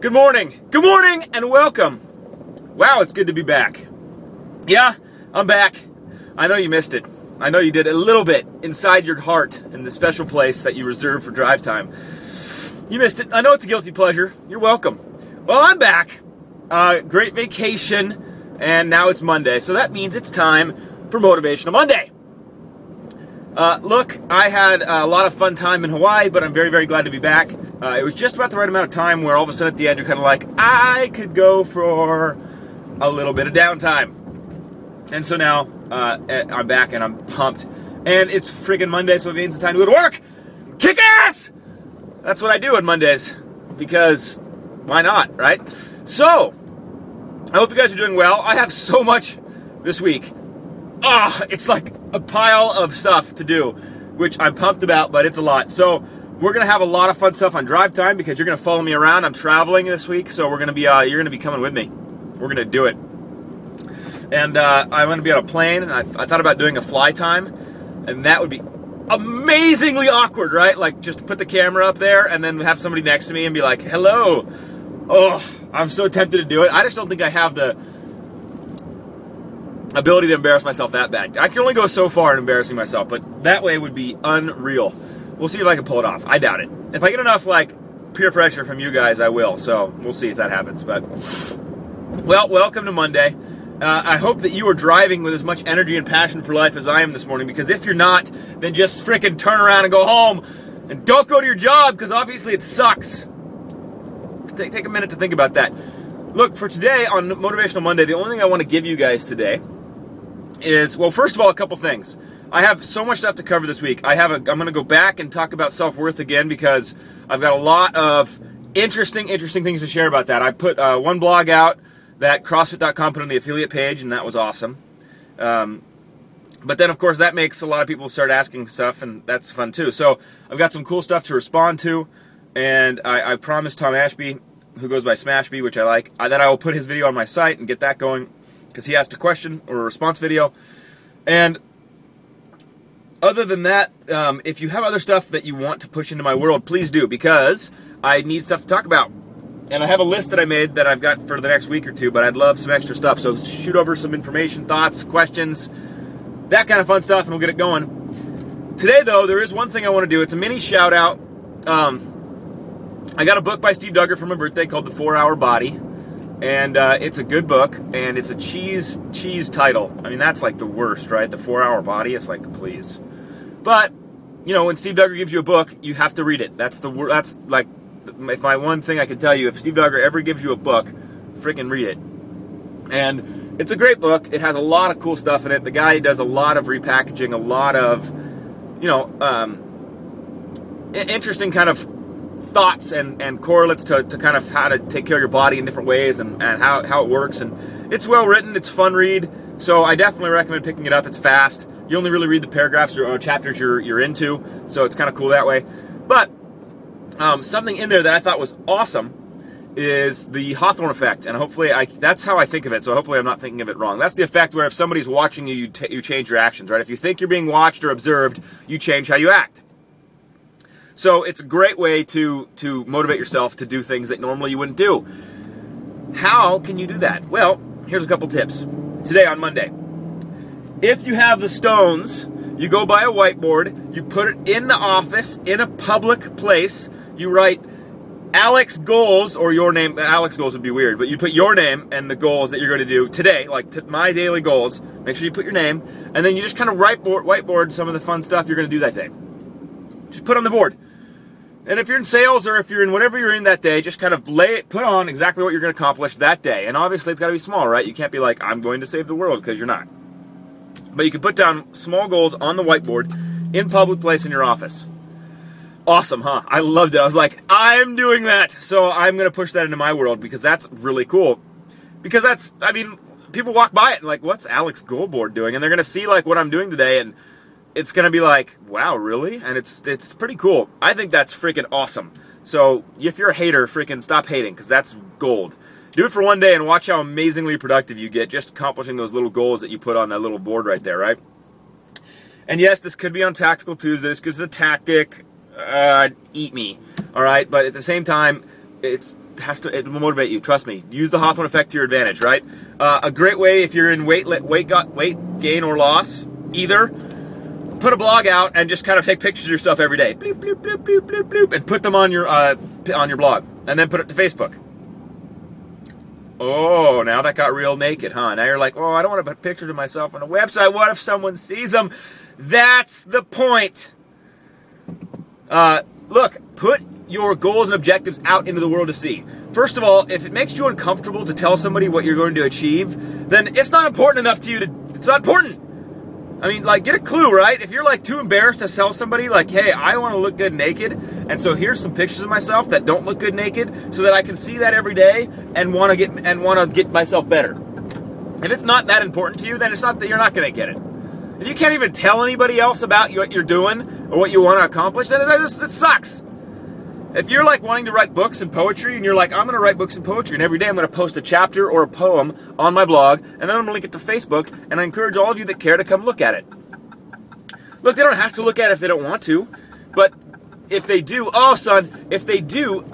Good morning, and welcome. Wow, it's good to be back. Yeah, I'm back. I know you missed it. I know you did a little bit inside your heart in the special place that you reserve for drive time. You missed it. I know it's a guilty pleasure. You're welcome. Well, I'm back. Great vacation, and now it's Monday, so that means it's time for Motivational Monday. Look, I had a lot of fun time in Hawaii, but I'm very, very glad to be back. It was just about the right amount of time where all of a sudden at the end you're kind of like, I could go for a little bit of downtime. And so now I'm back and I'm pumped. And it's friggin' Monday, so it means it's time to go to work. Kick ass! That's what I do on Mondays, because why not, right? So, I hope you guys are doing well. I have so much this week. It's like a pile of stuff to do, which I'm pumped about, but it's a lot. So we're gonna have a lot of fun stuff on drive time because you're gonna follow me around. I'm traveling this week, so you're gonna be coming with me. We're gonna do it. And I'm gonna be on a plane, and I thought about doing a fly time, and that would be amazingly awkward, right? Like just put the camera up there and then have somebody next to me and be like, hello. Oh, I'm so tempted to do it. I just don't think I have the ability to embarrass myself that bad. I can only go so far in embarrassing myself, but that way would be unreal. We'll see if I can pull it off. I doubt it. If I get enough peer pressure from you guys, I will. So we'll see if that happens. But well, welcome to Monday. I hope that you are driving with as much energy and passion for life as I am this morning, because if you're not, then just frickin' turn around and go home and don't go to your job, because obviously it sucks. Take a minute to think about that. Look, for today on Motivational Monday, the only thing I want to give you guys today is, well, first of all, a couple things. I have so much stuff to cover this week. I'm going to go back and talk about self-worth again, because I've got a lot of interesting things to share about that. I put one blog out that CrossFit.com put on the affiliate page, and that was awesome. But then, of course, that makes a lot of people start asking stuff, and that's fun too. So I've got some cool stuff to respond to, and I promised Tom Ashby, who goes by Smashby, which I like, that I will put his video on my site and get that going, because he asked a question or a response video. And other than that, if you have other stuff that you want to push into my world, please do, because I need stuff to talk about. And I have a list that I made that I've got for the next week or two, but I'd love some extra stuff. So shoot over some information, thoughts, questions, that kind of fun stuff, and we'll get it going. Today, though, there is one thing I want to do. It's a mini shout-out. I got a book by Steve Duggar for my birthday called The 4-Hour Body. And it's a good book, and it's a cheese title. I mean, that's like the worst, right? The 4-Hour Body. It's like, please. But, you know, when Steve Duggar gives you a book, you have to read it. That's like my one thing I can tell you. If Steve Duggar ever gives you a book, freaking read it. And it's a great book. It has a lot of cool stuff in it. The guy does a lot of repackaging, a lot of, interesting kind of thoughts and correlates to kind of how to take care of your body in different ways and how it works. And it's well written, it's a fun read, so I definitely recommend picking it up. It's fast. You only really read the paragraphs or chapters you're into, so it's kind of cool that way. But something in there that I thought was awesome is the Hawthorne effect, and hopefully that's how I think of it, so hopefully I'm not thinking of it wrong. That's the effect where if somebody's watching you, you change your actions, right? If you think you're being watched or observed, you change how you act. So it's a great way to motivate yourself to do things that normally you wouldn't do. How can you do that? Well, here's a couple tips. Today on Monday, if you have the stones, you go buy a whiteboard, you put it in the office, in a public place, you write Alex goals, or your name. Alex goals would be weird, but you put your name and the goals that you're going to do today, like my daily goals. Make sure you put your name, and then you just kind of whiteboard some of the fun stuff you're going to do that day. Just put on the board. And if you're in sales or if you're in whatever you're in that day, just kind of put on exactly what you're going to accomplish that day. And obviously it's got to be small, right? You can't be like, I'm going to save the world, because you're not. But you can put down small goals on the whiteboard in public place in your office. Awesome, huh? I loved it. I was like, I'm doing that. So I'm going to push that into my world, because that's really cool. Because people walk by it and like, what's Alex Goal Board doing? And they're going to see like what I'm doing today, and it's going to be like, wow, really? And it's pretty cool. I think that's freaking awesome. So if you're a hater, freaking stop hating, because that's gold. Do it for one day and watch how amazingly productive you get just accomplishing those little goals that you put on that little board right there, right? And yes, this could be on Tactical Tuesdays because it's a tactic. Eat me, all right? But at the same time, it will motivate you. Trust me. Use the Hawthorne effect to your advantage, right? A great way if you're in weight gain or loss, either put a blog out and just kind of take pictures of yourself every day, bloop, bloop, bloop, bloop, bloop, bloop, and put them on your blog, and then put it to Facebook. Oh, now that got real naked, huh? Now you're like, oh, I don't want to put pictures of myself on a website. What if someone sees them? That's the point. Look, put your goals and objectives out into the world to see. First of all, if it makes you uncomfortable to tell somebody what you're going to achieve, then it's not important enough to you it's not important. I mean, like, get a clue, right? If you're like too embarrassed to tell somebody, like, hey, I want to look good naked, and so here's some pictures of myself that don't look good naked, so that I can see that every day and want to get myself better. If it's not that important to you, then it's not that you're not going to get it. If you can't even tell anybody else about what you're doing or what you want to accomplish, then it sucks. If you're like wanting to write books and poetry, and you're like, I'm going to write books and poetry, and every day I'm going to post a chapter or a poem on my blog, and then I'm going to link it to Facebook, and I encourage all of you that care to come look at it. Look, they don't have to look at it if they don't want to, but if they do, oh son, if they do,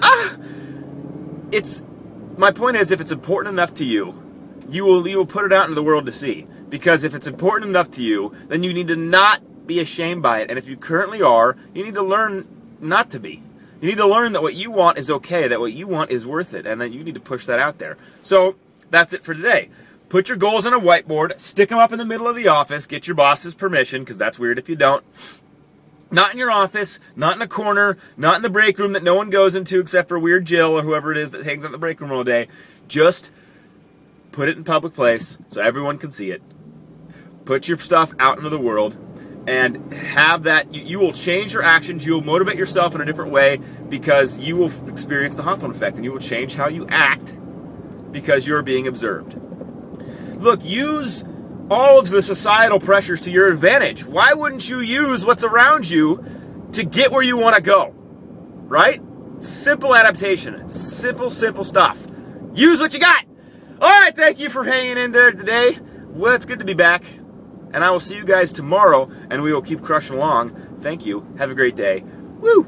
my point is, if it's important enough to you, you will put it out into the world to see. Because if it's important enough to you, then you need to not be ashamed by it. And if you currently are, you need to learn not to be. You need to learn that what you want is okay, that what you want is worth it, and then you need to push that out there. So that's it for today. Put your goals on a whiteboard, stick them up in the middle of the office, get your boss's permission, because that's weird if you don't. Not in your office, not in a corner, not in the break room that no one goes into except for Weird Jill or whoever it is that hangs out in the break room all day. Just put it in public place so everyone can see it. Put your stuff out into the world. And have that, you will change your actions, you will motivate yourself in a different way because you will experience the Hawthorne effect, and you will change how you act because you're being observed. Look, use all of the societal pressures to your advantage. Why wouldn't you use what's around you to get where you want to go? Right? Simple adaptation. Simple stuff. Use what you got. All right, thank you for hanging in there today. Well, it's good to be back. And I will see you guys tomorrow, and we will keep crushing along. Thank you. Have a great day. Woo!